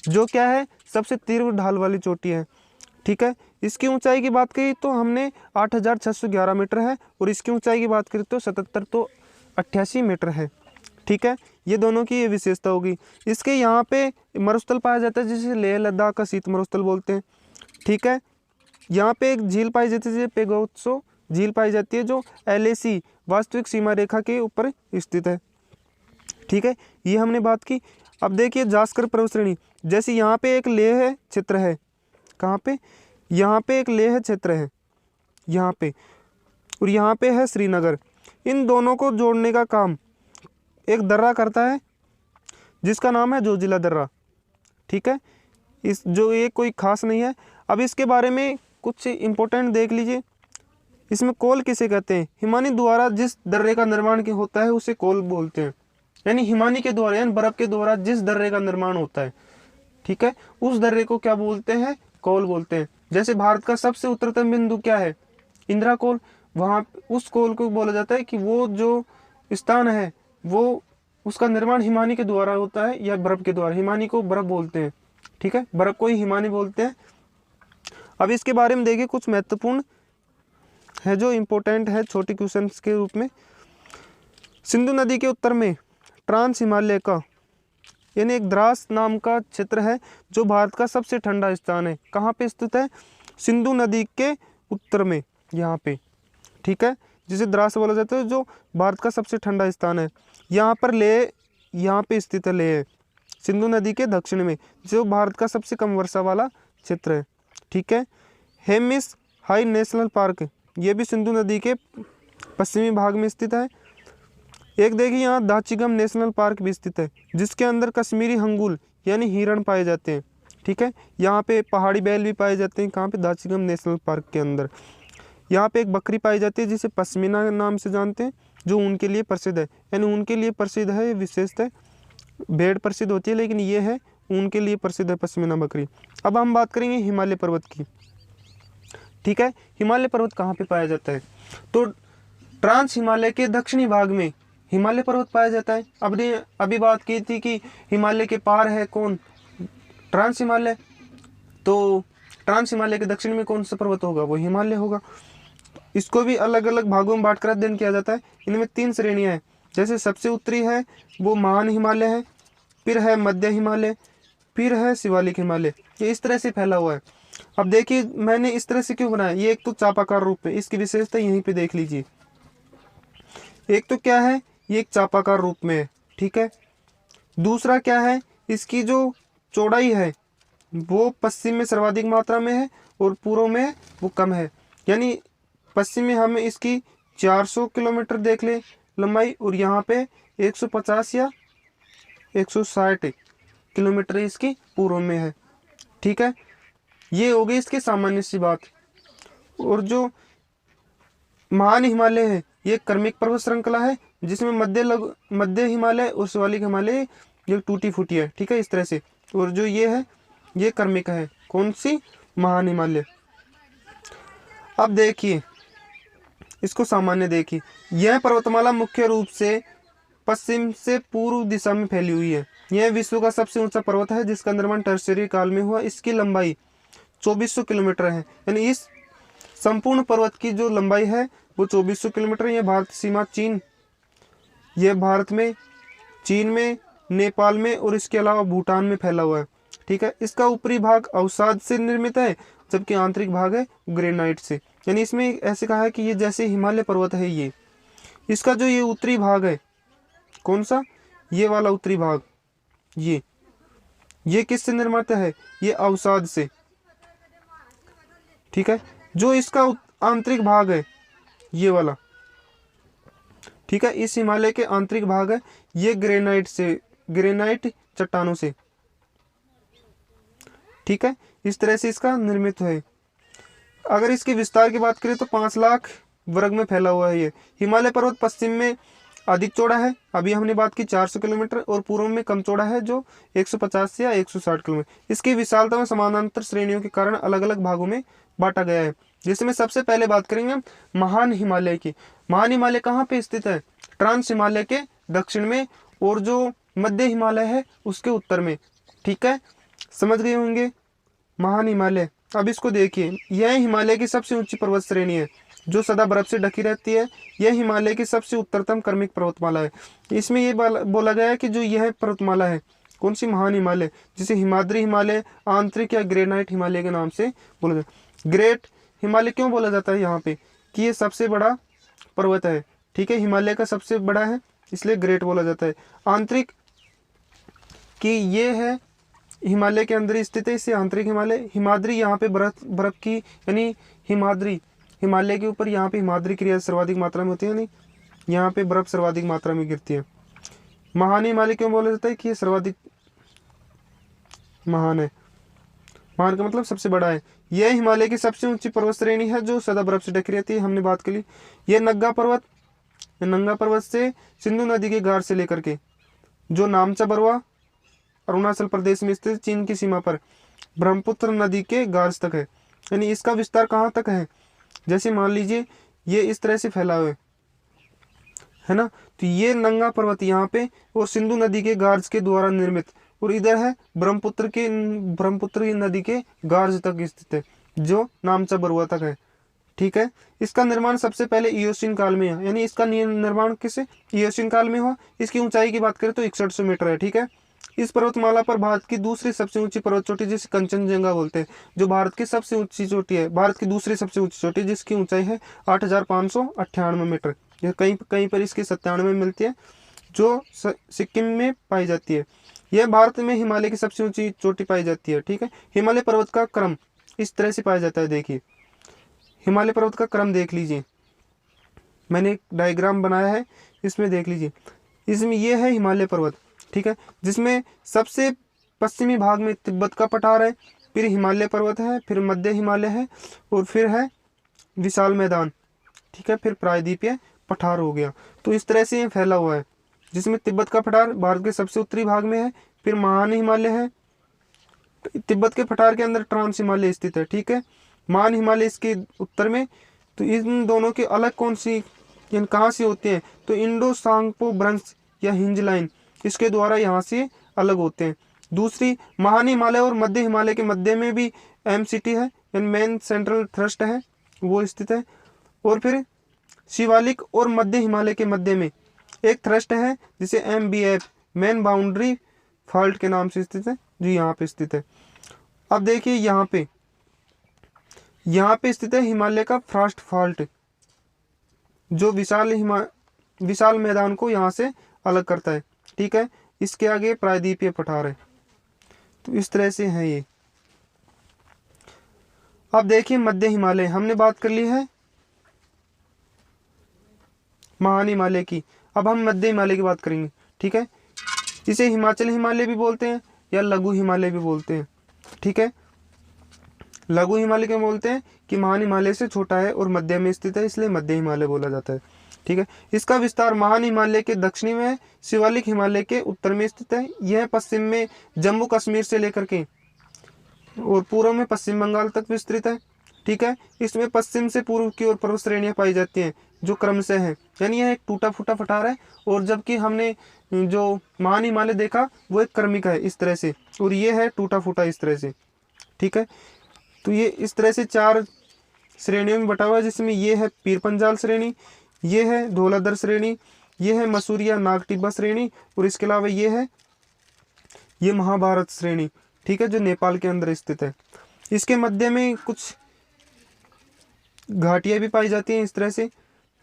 जो क्या है सबसे तीव्र ढाल वाली चोटी है, ठीक है। इसकी ऊंचाई की बात करी तो हमने 8611 मीटर है, और इसकी ऊंचाई की बात करी तो 88 मीटर है, ठीक है। ये दोनों की ये विशेषता होगी। इसके यहाँ पे मरुस्थल पाया जाता है जिसे लेह लद्दाख का शीत मरुस्थल बोलते हैं, ठीक है। यहाँ पे एक झील पाई जाती है, पेगोत्सो झील पाई जाती है, जो LAC वास्तविक सीमा रेखा के ऊपर स्थित है, ठीक है। ये हमने बात की। अब देखिए जास्कर पर्वत श्रेणी, जैसे यहाँ पे एक लेह क्षेत्र है, कहाँ पे, यहाँ पे एक लेह क्षेत्र है यहाँ पे, और यहाँ पे है श्रीनगर। इन दोनों को जोड़ने का काम एक दर्रा करता है जिसका नाम है जोजिला दर्रा, ठीक है। इस जो ये कोई खास नहीं है। अब इसके बारे में कुछ इम्पोर्टेंट देख लीजिए। इसमें कोल किसे कहते हैं, हिमानी द्वारा जिस दर्रे का निर्माण होता है उसे कोल बोलते हैं। यानी हिमानी के द्वारा, यानी बर्फ के द्वारा जिस दर्रे का निर्माण होता है, ठीक है, उस दर्रे को क्या बोलते हैं, कोल बोलते हैं। जैसे भारत का सबसे उत्तरतम बिंदु क्या है, इंदिरा कोल, वहाँ उस कोल को बोला जाता है कि वो जो स्थान है वो उसका निर्माण हिमानी के द्वारा होता है या बर्फ के द्वारा। हिमानी को बर्फ बोलते हैं, ठीक है, बर्फ को ही हिमानी बोलते हैं। अब इसके बारे में देखिए कुछ महत्वपूर्ण है जो इम्पोर्टेंट है छोटे क्वेश्चंस के रूप में। सिंधु नदी के उत्तर में ट्रांस हिमालय का यानी एक द्रास नाम का क्षेत्र है जो भारत का सबसे ठंडा स्थान है। कहाँ पे स्थित है, सिंधु नदी के उत्तर में, यहाँ पे, ठीक है, जिसे द्रास बोला जाता है, जो भारत का सबसे ठंडा स्थान है। यहाँ पर लेह, यहाँ पे स्थित है लेह, सिंधु नदी के दक्षिण में, जो भारत का सबसे कम वर्षा वाला क्षेत्र है, ठीक है। हेमिस हाई नेशनल पार्क, ये भी सिंधु नदी के पश्चिमी भाग में स्थित है। एक देखिए यहाँ दाचिगम नेशनल पार्क भी स्थित है, जिसके अंदर कश्मीरी हंगुल यानी हिरण पाए जाते हैं, ठीक है। यहाँ पे पहाड़ी बैल भी पाए जाते हैं, कहाँ पे, दाचिगम नेशनल पार्क के अंदर। यहाँ पे एक बकरी पाई जाती है जिसे पश्मीना नाम से जानते हैं, जो उनके लिए प्रसिद्ध है, यानी उनके लिए प्रसिद्ध है। विशेषतः भेड़ प्रसिद्ध होती है, लेकिन ये है उनके लिए प्रसिद्ध है पश्मीना बकरी। अब हम बात करेंगे हिमालय पर्वत की, ठीक है। हिमालय पर्वत कहाँ पे पाया जाता है, तो ट्रांस हिमालय के दक्षिणी भाग में हिमालय पर्वत पाया जाता है। अभी बात की थी कि हिमालय के पार है कौन, ट्रांस हिमालय, तो ट्रांस हिमालय के दक्षिण में कौन सा पर्वत होगा, वो हिमालय होगा। इसको भी अलग अलग भागों में बांटकर अध्ययन किया जाता है। इनमें 3 श्रेणियां हैं, जैसे सबसे उत्तरी है वो महान हिमालय है, फिर है मध्य हिमालय, फिर है शिवालिक हिमालय। ये इस तरह से फैला हुआ है। अब देखिए मैंने इस तरह से क्यों बनाया, ये एक तो चापाकार रूप में, इसकी विशेषता यहीं पे देख लीजिए। एक तो क्या है, ये एक चापाकार रूप में है, ठीक है। दूसरा क्या है, इसकी जो चौड़ाई है वो पश्चिम में सर्वाधिक मात्रा में है और पूर्व में वो कम है। यानी पश्चिम में हमें इसकी 400 किलोमीटर देख ले लंबाई, और यहाँ पे 150 या 160 किलोमीटर इसकी पूर्व में है, ठीक है। ये हो गई इसकी सामान्य सी बात। और जो महान हिमालय है ये क्रमिक पर्वत श्रृंखला है, जिसमें मध्य हिमालय और शिवालिक हिमालय ये टूटी फूटी है, ठीक है, इस तरह से। और जो ये है ये क्रमिक है, कौन सी, महान हिमालय। अब देखिए इसको सामान्य देखिए, यह पर्वतमाला मुख्य रूप से पश्चिम से पूर्व दिशा में फैली हुई है। यह विश्व का सबसे ऊंचा पर्वत है जिसका निर्माण टर्शियरी काल में हुआ। इसकी लंबाई 2400 किलोमीटर है, यानी इस संपूर्ण पर्वत की जो लंबाई है वो 2400 किलोमीटर। यह भारत सीमा चीन, यह भारत में, चीन में, नेपाल में और इसके अलावा भूटान में फैला हुआ है, ठीक है। इसका ऊपरी भाग अवसाद से निर्मित है, जबकि आंतरिक भाग है ग्रेनाइट से। यानी इसमें ऐसे कहा है कि ये जैसे हिमालय पर्वत है, ये इसका जो ये उत्तरी भाग है, कौन सा, ये वाला उत्तरी भाग, ये किससे निर्मित है, ये अवसाद से, ठीक है। जो इसका आंतरिक भाग है, ये वाला, ठीक है, इस हिमालय के आंतरिक भाग है, ये ग्रेनाइट से, ग्रेनाइट चट्टानों से, ठीक है। इस तरह से इसका निर्मित है। अगर इसके विस्तार की बात करें तो 5 लाख वर्ग में फैला हुआ है ये। हिमालय पर्वत पश्चिम में अधिक चौड़ा है, अभी हमने बात की 400 किलोमीटर, और पूर्व में कम चौड़ा है जो 150 या 160 किलोमीटर। इसकी विशालता में समानांतर श्रेणियों के कारण अलग अलग भागों में बांटा गया है, जिसमें सबसे पहले बात करेंगे महान हिमालय की। महान हिमालय कहाँ पे स्थित है, ट्रांस हिमालय के दक्षिण में, और जो मध्य हिमालय है उसके उत्तर में, ठीक है, समझ गए होंगे महान हिमालय। अब इसको देखिए, यह हिमालय की सबसे ऊंची पर्वत श्रेणी है जो सदा बर्फ से ढकी रहती है। यह हिमालय की सबसे उत्तरतम क्रमिक पर्वतमाला है। इसमें ये बोला गया है कि जो यह पर्वतमाला है, कौन सी, महान हिमालय, जिसे हिमाद्री हिमालय, आंतरिक या ग्रेनाइट हिमालय के नाम से बोला जाता है। ग्रेट हिमालय क्यों बोला जाता है यहाँ पे, कि ये सबसे बड़ा पर्वत है, ठीक है, हिमालय का सबसे बड़ा है, इसलिए ग्रेट बोला जाता है। आंतरिक कि ये है हिमालय के अंदर स्थित है, इससे आंतरिक हिमालय। हिमाद्री यहाँ पे बर्फ की, यानी हिमाद्री, हिमालय के ऊपर यहाँ पे हिमाद्री क्रिया सर्वाधिक मात्रा में होती है, यानी यहाँ पे बर्फ सर्वाधिक मात्रा में गिरती है। महान हिमालय क्यों बोला जाता है, कि ये सर्वाधिक महान है, महान का मतलब सबसे बड़ा है। यह हिमालय की सबसे ऊंची पर्वत श्रेणी है जो सदा बर्फ से ढकी रहती है, हमने बात कर ली। यह नंगा पर्वत से सिंधु नदी के गार से लेकर के जो नामचा बरवा अरुणाचल प्रदेश में स्थित चीन की सीमा पर ब्रह्मपुत्र नदी के गार्स तक है। यानी इसका विस्तार कहाँ तक है, जैसे मान लीजिए ये इस तरह से फैला हुआ है ना, तो ये नंगा पर्वत यहाँ पे और सिंधु नदी के गार्स के द्वारा निर्मित, और इधर है ब्रह्मपुत्र नदी के गार्ज तक स्थित है जो नामचा बरुआ तक है, ठीक है। इसका निर्माण सबसे पहले इयोसीन काल में है, यानी इसका निर्माण किसे, इयोसीन काल में हुआ। इसकी ऊंचाई की बात करें तो 6100 मीटर है, ठीक है। इस पर्वतमाला पर भारत की दूसरी सबसे ऊंची पर्वत चोटी, जिसे कंचनजंगा बोलते हैं, जो भारत की सबसे ऊंची चोटी है, भारत की दूसरी सबसे ऊंची चोटी, जिसकी ऊंचाई है 8598 मीटर। यह कहीं कहीं पर इसकी 97 मिलती है, जो सिक्किम में पाई जाती है। यह भारत में हिमालय की सबसे ऊंची चोटी पाई जाती है, ठीक है। हिमालय पर्वत का क्रम इस तरह से पाया जाता है, देखिए हिमालय पर्वत का क्रम देख लीजिए, मैंने एक डायग्राम बनाया है, इसमें देख लीजिए। इसमें यह है हिमालय पर्वत, ठीक है, जिसमें सबसे पश्चिमी भाग में तिब्बत का पठार है, फिर हिमालय पर्वत है, फिर मध्य हिमालय है, और फिर है विशाल मैदान, ठीक है, फिर प्रायद्वीपीय पठार हो गया। तो इस तरह से ये फैला हुआ है, जिसमें तिब्बत का पठार भारत के सबसे उत्तरी भाग में है, फिर महान हिमालय है, तिब्बत के पठार के अंदर ट्रांस हिमालय स्थित है, ठीक है, महान हिमालय इसके उत्तर में। तो इन दोनों के अलग कौन सी, कहाँ से होते हैं, तो इंडो सांगपो ब्रंश या हिंज लाइन, इसके द्वारा यहाँ से अलग होते हैं। दूसरी, महान हिमालय और मध्य हिमालय के मध्य में भी MCT है, यानी मेन सेंट्रल थ्रस्ट है, वो स्थित है। और फिर शिवालिक और मध्य हिमालय के मध्य में एक थ्रस्ट है, जिसे MBF मेन बाउंड्री फॉल्ट के नाम से स्थित है, जो यहाँ पे स्थित है। अब देखिए यहाँ पे स्थित है हिमालय का फ्रॉस्ट फॉल्ट, जो विशाल मैदान को यहाँ से अलग करता है, ठीक है। इसके आगे प्रायद्वीपीय पठार है। तो इस तरह से है ये। अब देखिए मध्य हिमालय, हमने बात कर ली है महान हिमालय की, अब हम मध्य हिमालय की बात करेंगे, ठीक है। इसे हिमाचल हिमालय भी बोलते हैं या लघु हिमालय भी बोलते हैं, ठीक है। लघु हिमालय क्यों बोलते हैं, कि महान हिमालय से छोटा है और मध्य में स्थित है, इसलिए मध्य हिमालय बोला जाता है, ठीक है। इसका विस्तार महान हिमालय के दक्षिणी में है, शिवालिक हिमालय के उत्तर में स्थित है। यह पश्चिम में जम्मू कश्मीर से लेकर के और पूर्व में पश्चिम बंगाल तक विस्तृत है, ठीक है। इसमें पश्चिम से पूर्व की ओर पर्वत श्रेणियां पाई जाती हैं, जो क्रमशः है, यानी यह एक टूटा फूटा पठार है, और जबकि हमने जो महान हिमालय देखा वो एक क्रमिक है इस तरह से, और ये है टूटा फूटा इस तरह से, ठीक है। तो ये इस तरह से 4 श्रेणियों में बटा हुआ है, जिसमें ये है पीर पंजाल श्रेणी, ये है धौलाधर श्रेणी, ये है मसूरिया नागटिब्बा श्रेणी, और इसके अलावा ये है ये महाभारत श्रेणी, ठीक है, जो नेपाल के अंदर स्थित है। इसके मध्य में कुछ घाटियां भी पाई जाती हैं इस तरह से,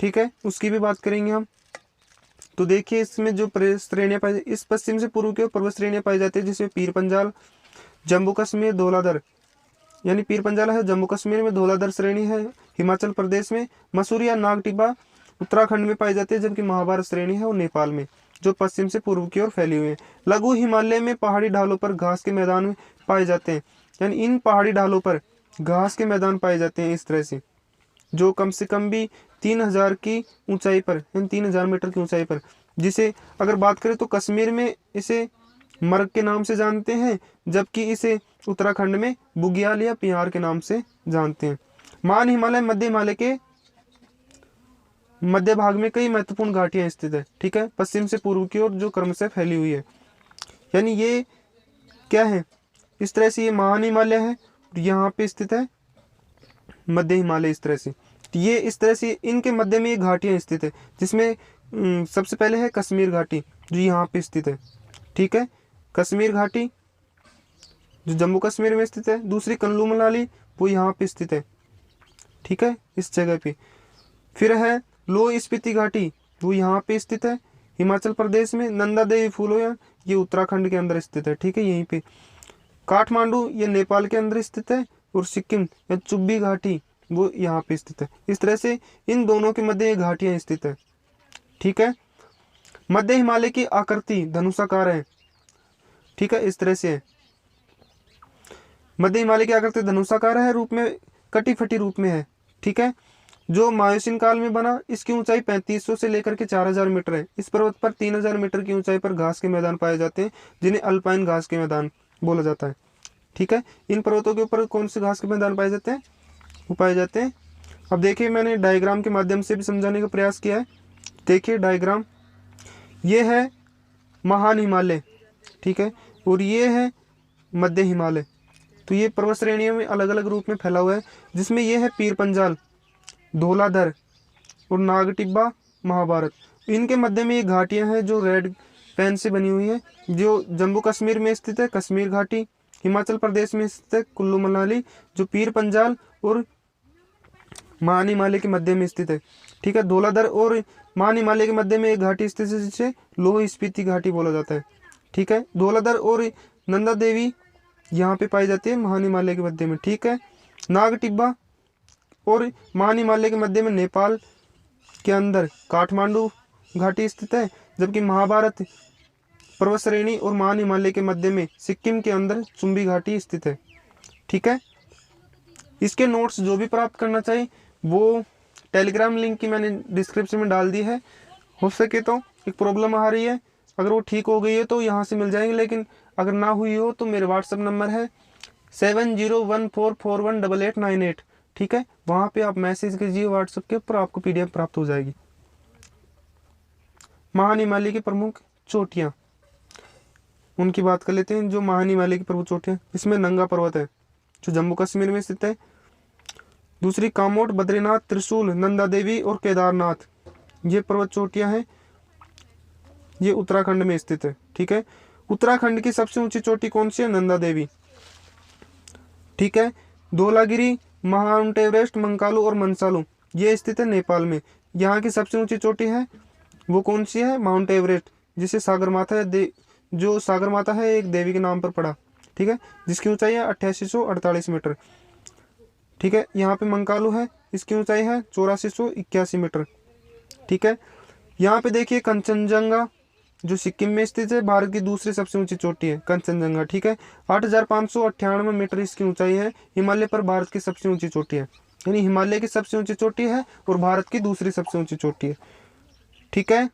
ठीक है, उसकी भी बात करेंगे हम। तो देखिए इसमें जो श्रेणियां पाई, इस पश्चिम से पूर्व की ओर पर्वत श्रेणियां पाई जाती है, जिसमें पीर पंजाल, जम्मू कश्मीर, धौलाधर, यानी पीर पंजाल है जम्मू कश्मीर में, धौलाधर श्रेणी है हिमाचल प्रदेश में, मसूरी या नाग टिब्बा उत्तराखंड में पाई जाती है, जबकि महाभारत श्रेणी है वो नेपाल में, जो पश्चिम से पूर्व की ओर फैली हुई है। लघु हिमालय में पहाड़ी ढालों पर घास के मैदान में पाए जाते हैं, यानी इन पहाड़ी ढालों पर घास के मैदान पाए जाते हैं इस तरह से, जो कम से कम भी 3000 की ऊंचाई पर, यानी 3000 मीटर की ऊंचाई पर, जिसे अगर बात करें तो कश्मीर में इसे मर्ग के नाम से जानते हैं, जबकि इसे उत्तराखंड में बुग्याल या पिहार के नाम से जानते हैं। मान हिमालय मध्य हिमालय के मध्य भाग में कई महत्वपूर्ण घाटियां स्थित है, ठीक है, पश्चिम से पूर्व की ओर जो क्रम से फैली हुई है, यानी ये क्या है, इस तरह से ये महान हिमालय है, यहाँ पे स्थित है मध्य हिमालय इस तरह से। तो ये इस तरह से इनके मध्य में ये घाटियां स्थित है, जिसमें सबसे पहले है कश्मीर घाटी जो यहाँ पे स्थित है, ठीक है, कश्मीर घाटी जो जम्मू कश्मीर में स्थित है। दूसरी कुल्लू मनाली वो यहाँ पे स्थित है, ठीक है, इस जगह पे। फिर है लो स्पीति घाटी वो यहाँ पे स्थित है हिमाचल प्रदेश में। नंदा देवी फूलोया ये उत्तराखंड के अंदर स्थित है, ठीक है, यहीं पे। काठमांडू ये नेपाल के अंदर स्थित है, और सिक्किम या चुब्बी घाटी वो यहाँ पे स्थित है। इस तरह से इन दोनों के मध्य ये घाटियां स्थित है, ठीक है। मध्य हिमालय की आकृति धनुषाकार है, ठीक है, इस तरह से है। मध्य हिमालय की आकृति धनुषाकार है, रूप में कटी फटी रूप में है, ठीक है, जो मायोसीन काल में बना। इसकी ऊंचाई 3500 से लेकर के 4000 मीटर है। इस पर्वत पर 3000 मीटर की ऊंचाई पर घास के मैदान पाए जाते हैं, जिन्हें अल्पाइन घास के मैदान बोला जाता है, ठीक है। इन पर्वतों के ऊपर कौन से घास के मैदान पाए जाते हैं, वो पाए जाते हैं। अब देखिए मैंने डायग्राम के माध्यम से भी समझाने का प्रयास किया है। देखिए डायग्राम, ये है महान हिमालय, ठीक है, और ये है मध्य हिमालय। तो ये पर्वत श्रेणियों में अलग अलग रूप में फैला हुआ है, जिसमें ये है पीर पंजाल, धौलाधर और नाग टिब्बा, महाभारत। इनके मध्य में ये घाटियां हैं जो रेड पेन से बनी हुई है, जो जम्मू कश्मीर में स्थित है कश्मीर घाटी, हिमाचल प्रदेश में स्थित है कुल्लू मनाली, जो पीर पंजाल और महान हिमालय के मध्य में स्थित है, ठीक है। धौलाधर और महान हिमालय के मध्य में एक घाटी स्थित है, जिसे लोह स्पीति घाटी बोला जाता है, ठीक है। धौलाधर और नंदा देवी यहाँ पे पाई जाती है महान हिमालय के मध्य में, ठीक है। नाग टिब्बा और महान हिमालय के मध्य में नेपाल के अंदर काठमांडू घाटी स्थित है, जबकि महाभारत पर्वत श्रेणी और महान हिमालय के मध्य में सिक्किम के अंदर चुम्बी घाटी स्थित है, ठीक है। इसके नोट्स जो भी प्राप्त करना चाहिए वो टेलीग्राम लिंक की मैंने डिस्क्रिप्शन में डाल दी है। हो सके तो, एक प्रॉब्लम आ रही है, अगर वो ठीक हो गई है तो यहाँ से मिल जाएंगे, लेकिन अगर ना हुई हो तो मेरे व्हाट्सअप नंबर है 7014418898, ठीक है, वहाँ पे आप मैसेज कीजिए व्हाट्सएप के ऊपर, आपको PDF प्राप्त हो जाएगी। महान हिमालय की प्रमुख चोटियाँ, उनकी बात कर लेते हैं। जो महान हिमालय की प्रमुख चोटियाँ, इसमें नंगा पर्वत है जो जम्मू कश्मीर में स्थित है। दूसरी कामोट, बद्रीनाथ, त्रिशूल, नंदा देवी और केदारनाथ, ये पर्वत चोटियाँ हैं, ये उत्तराखंड में स्थित है, ठीक है। उत्तराखंड की सबसे ऊंची चोटी कौन सी है, नंदा देवी, ठीक है। धौलागिरी, माउंट एवरेस्ट, मंकालू और मनसालू ये स्थित है नेपाल में। यहाँ की सबसे ऊंची चोटी है वो कौन सी है, माउंट एवरेस्ट, जिसे सागरमाथा है, जो सागरमाथा है एक देवी के नाम पर पड़ा, ठीक है, जिसकी ऊंचाई है 8848 मीटर, ठीक है। यहाँ पे मंकालू है, इसकी ऊंचाई है 8481 मीटर, ठीक है। यहाँ पे देखिए कंचनजंगा जो सिक्किम में स्थित है, भारत की दूसरी सबसे ऊंची चोटी है कंचनजंगा, ठीक है। 8598 मीटर इसकी ऊंचाई है। हिमालय पर भारत की सबसे ऊंची चोटी है, यानी हिमालय की सबसे ऊंची चोटी है और भारत की दूसरी सबसे ऊंची चोटी है, ठीक है।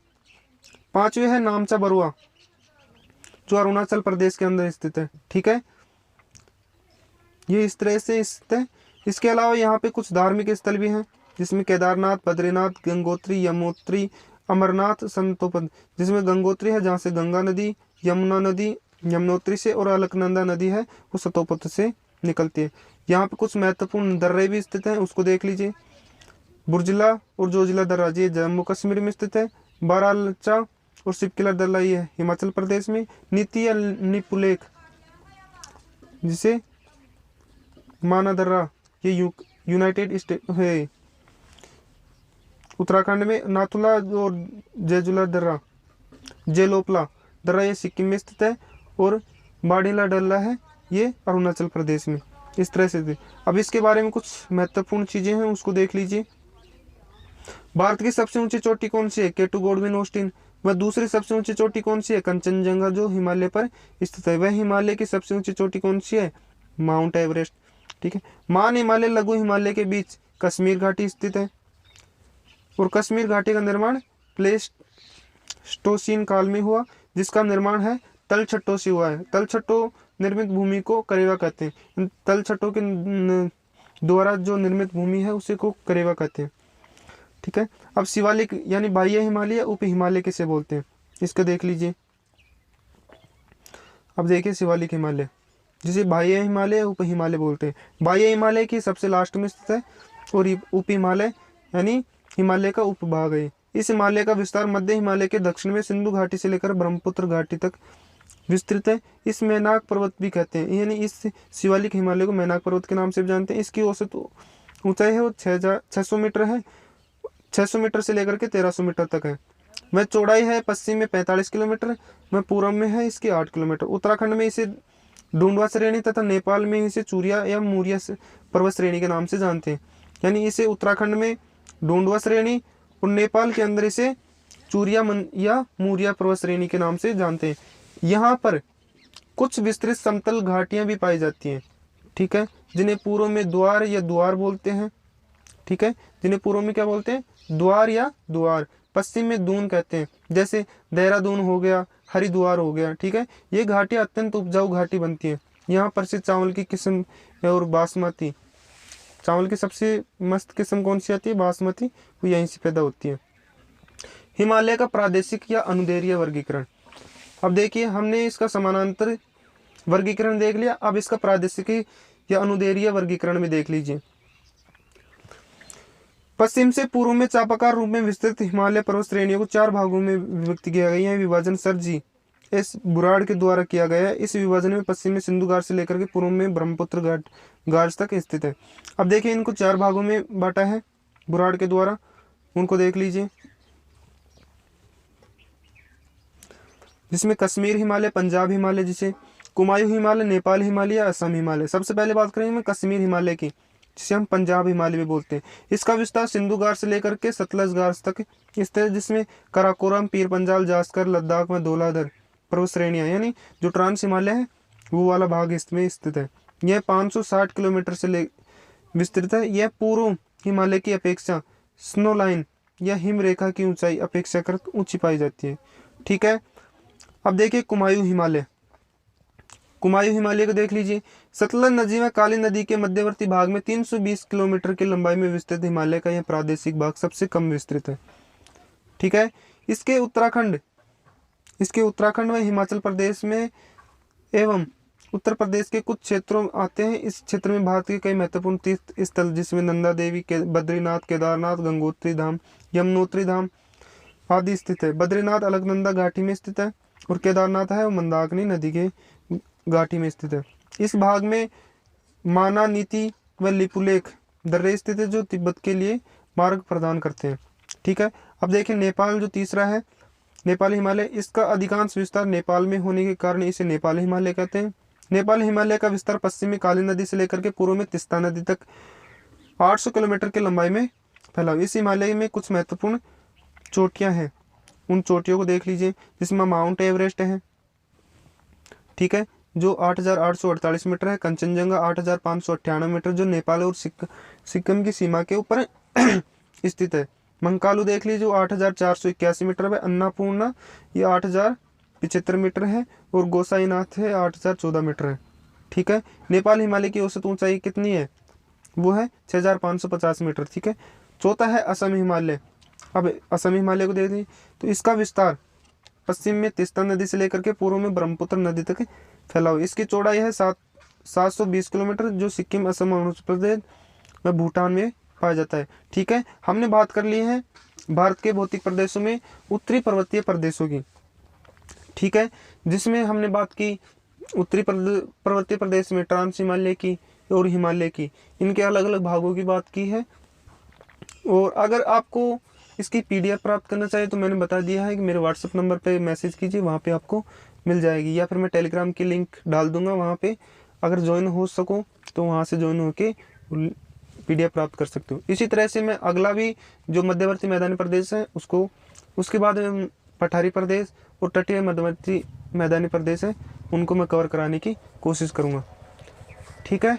पांचवे है नामचा बरुआ जो अरुणाचल प्रदेश के अंदर स्थित है, ठीक है, ये इस तरह से स्थित है। इसके अलावा यहाँ पे कुछ धार्मिक स्थल भी हैं, जिसमें केदारनाथ, बद्रीनाथ, गंगोत्री, यमुनोत्री, अमरनाथ, संतोपद, जिसमें गंगोत्री है जहाँ से गंगा नदी, यमुना नदी यमुनोत्री से, और अलकनंदा नदी है वो सतोपत से निकलती है। यहाँ पे कुछ महत्वपूर्ण दर्रे भी स्थित हैं, उसको देख लीजिए। बुर्जिला और जोजिला दर्रा ये जम्मू कश्मीर में स्थित है। बारालचा और सिपकिला दर्रा ये हिमाचल प्रदेश में। नीति या निपुलेख जिसे मानादर्रा, ये यूनाइटेड स्टेट है। उत्तराखंड में नाथुला और जेजुला दर्रा, जेलोपला दर्रा ये सिक्किम में स्थित है, और बाढ़ीला डल्ला है ये अरुणाचल प्रदेश में। इस तरह से थे। अब इसके बारे में कुछ महत्वपूर्ण चीजें हैं, उसको देख लीजिए। भारत की सबसे ऊंची चोटी कौन सी है? केटू गॉडविन ऑस्टिन। वह दूसरी सबसे ऊंची चोटी कौन सी है? कंचनजंगा, जो हिमालय पर स्थित है। वह हिमालय की सबसे ऊंची चोटी कौन सी है? Mount Everest. ठीक है। मान हिमालय लघु हिमालय के बीच कश्मीर घाटी स्थित है, और कश्मीर घाटी का निर्माण प्लेस्टोसीन काल में हुआ, जिसका निर्माण है तलछटों से हुआ है। तलछटों निर्मित भूमि को करेवा कहते हैं। तलछटों के द्वारा जो निर्मित भूमि है उसे को करेवा कहते हैं। ठीक है। अब शिवालिक यानी बाह्य हिमालय, उप हिमालय किसे बोलते हैं, इसको देख लीजिए। अब देखिए शिवालिक हिमालय, जिसे बाह्य हिमालय, उप हिमालय बोलते हैं। बाह्य हिमालय की सबसे लास्ट में स्थित है, और उप हिमालय यानी हिमालय का उपभाग है। इस हिमालय का विस्तार मध्य हिमालय के दक्षिण में सिंधु घाटी से लेकर ब्रह्मपुत्र घाटी तक विस्तृत है। इस मैनाक पर्वत भी कहते हैं, यानी इस शिवालिक हिमालय को मैनाक पर्वत के नाम से भी जानते हैं। इसकी औसत ऊंचाई है वो 600 मीटर है, 600 मीटर से लेकर के 1300 मीटर तक है। वह चौड़ाई है पश्चिम में 45 किलोमीटर, वह पूर्व में है इसकी 8 किलोमीटर। उत्तराखंड में इसे डूंडवा श्रेणी तथा नेपाल में इसे चूरिया या मूरिया पर्वत श्रेणी के नाम से जानते हैं। यानी इसे उत्तराखंड में डूंडवा श्रेणी और नेपाल के अंदर इसे चूरिया या मूरिया पर्वत श्रेणी के नाम से जानते हैं। यहाँ पर कुछ विस्तृत समतल घाटियां भी पाई जाती हैं। ठीक है, जिन्हें पूर्व में द्वार या द्वार बोलते हैं। ठीक है, जिन्हें पूर्व में क्या बोलते हैं? द्वार या द्वार। पश्चिम में दून कहते हैं, जैसे देहरादून हो गया, हरिद्वार हो गया। ठीक है, ये घाटियां अत्यंत उपजाऊ घाटी बनती हैं। यहाँ पर से चावल की किस्म और बासमती, चावल की सबसे मस्त किस्म कौन सी आती है? बासमती, वो यहीं से पैदा होती है। हिमालय का प्रादेशिक या अनुदैर्घ्य वर्गीकरण। अब देखिए, हमने इसका समानांतर वर्गीकरण देख लिया, अब इसका प्रादेशिक या अनुदैर्घ्य वर्गीकरण में देख लीजिए। पश्चिम से पूर्व में चापाकार रूप में विस्तृत हिमालय पर्वत श्रेणियों को 4 भागों में विभक्त किया गया है। विभाजन सर जी एस बुराड़ के द्वारा किया गया है। इस विभाजन में पश्चिम में सिंधु घाट से लेकर के पूर्व में ब्रह्मपुत्र घाट तक स्थित है। अब देखिए, इनको 4 भागों में बांटा है बुराड़ के द्वारा, उनको देख लीजिए, जिसमें कश्मीर हिमालय, पंजाब हिमालय, जिसे कुमायूं हिमालय, नेपाल हिमालय, असम हिमालय। सबसे पहले बात करेंगे कश्मीर हिमालय की, जिसे हम पंजाब हिमालय भी बोलते हैं। इसका विस्तार सिंधु घाट से लेकर के सतलज घाट तक स्थित है, जिसमें काराकोरम, पीर पंजाल, जास्कर, लद्दाख में धौलाधर पर्वत श्रेणियां, यानी जो ट्रांस हिमालय है वो वाला भाग इसमें स्थित है। यह 560 किलोमीटर से विस्तृत है। यह पूर्व हिमालय की अपेक्षा स्नो लाइन या हिम रेखा की ऊंचाई अपेक्षाकृत ऊंची पाई जाती है। ठीक है। अब देखिए कुमायूं हिमालय। कुमायूं हिमालय को देख लीजिए। सतलज नदी में काली नदी के मध्यवर्ती भाग में 320 किलोमीटर की लंबाई में विस्तृत हिमालय का यह प्रादेशिक भाग सबसे कम विस्तृत है। ठीक है। इसके उत्तराखंड व हिमाचल प्रदेश में एवं उत्तर प्रदेश के कुछ क्षेत्रों आते हैं। इस क्षेत्र में भारत के कई महत्वपूर्ण तीर्थ स्थल, जिसमें नंदा देवी, बद्रीनाथ, केदारनाथ, गंगोत्री धाम, यमुनोत्री धाम आदि स्थित है। बद्रीनाथ अलकनंदा घाटी में स्थित है, और केदारनाथ है वो मंदाकिनी नदी के घाटी में स्थित है। इस भाग में माना नीति व लिपुलेख दर्रे स्थित है, जो तिब्बत के लिए मार्ग प्रदान करते हैं। ठीक है। अब देखिए नेपाल जो तीसरा है, नेपाल हिमालय। इसका अधिकांश विस्तार नेपाल में होने के कारण इसे नेपाल हिमालय कहते हैं। नेपाल हिमालय का विस्तार पश्चिम में काली नदी से लेकर के पूर्व में तिस्ता नदी तक 800 किलोमीटर की लंबाई में फैला। इस हिमालय में कुछ महत्वपूर्ण चोटियां हैं, उन चोटियों को देख लीजिए, जिसमें माउंट एवरेस्ट है, ठीक है, जो 8,848 मीटर है। कंचनजंगा 8,598 मीटर, जो नेपाल और सिक्किम की सीमा के ऊपर स्थित है। मंकालू देख लीजिए, जो 8,481 मीटर है। अन्नापूर्णा ये 8,075 मीटर है, और गोसाईनाथ है 8,014 मीटर है। ठीक है। नेपाल हिमालय की औसत ऊंचाई कितनी है? वो है 6,550 मीटर। ठीक है। चौथा है असम हिमालय। अब असम हिमालय को देख लीजिए, तो इसका विस्तार पश्चिम में तिस्ता नदी से लेकर के पूर्व में ब्रह्मपुत्र नदी तक फैला हुआ। इसकी चौड़ाई है 720 किलोमीटर, जो सिक्किम, असम, अरुणाचल प्रदेश व भूटान में पाया जाता है। ठीक है। हमने बात कर ली है भारत के भौतिक प्रदेशों में उत्तरी पर्वतीय प्रदेशों की। ठीक है, जिसमें हमने बात की उत्तरी पर्वतीय प्रदेश में ट्रांस हिमालय की और हिमालय की, इनके अलग अलग भागों की बात की है। और अगर आपको इसकी PDF प्राप्त करना चाहिए तो मैंने बता दिया है कि मेरे व्हाट्सएप नंबर पे मैसेज कीजिए, वहाँ पे आपको मिल जाएगी, या फिर मैं टेलीग्राम की लिंक डाल दूंगा वहाँ पे, अगर ज्वाइन हो सको तो वहाँ से ज्वाइन होके PDF प्राप्त कर सकते हो। इसी तरह से मैं अगला भी जो मध्यवर्ती मैदानी प्रदेश है उसको, उसके बाद पठारी प्रदेश और तटीय मध्यवर्ती मैदानी प्रदेश है उनको मैं कवर कराने की कोशिश करूँगा। ठीक है।